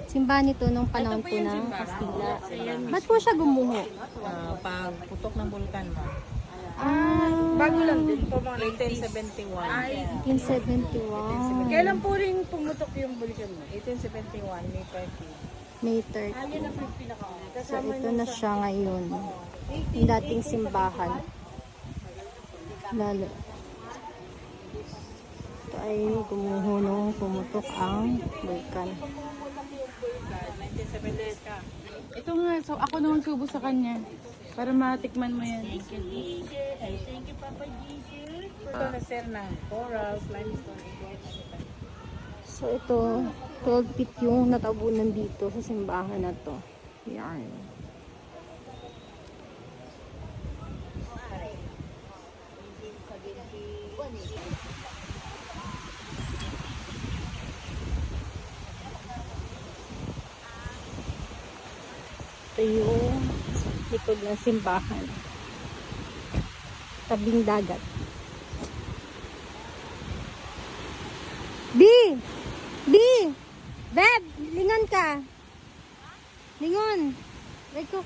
Simbahan nito nung panahon po ng Kastila. Ba't po siya gumuho? Pag putok ng bulkan mo. Bago lang din po mga 1871. 1871. Kailan po rin pumutok yung bulkan mo? 1871, May 30. May 30. Yan ang pinaka. So, ito na siya ngayon. Yung dating simbahan. Lalo. Ito ay gumuho nung pumutok ang vulkan. 1970 ka. Ito nga, so ako nung subo sa kanya. Para matikman mo yan. Thank you, Papa Jesus. Ito na sir ng corals, limestone, So, ito, 12 feet yung natabunan dito sa simbahan na to. Yan. Ito yung likod ng simbahan. Tabing dagat. B! B! Beb! Lingon ka! Lingon! Like ko.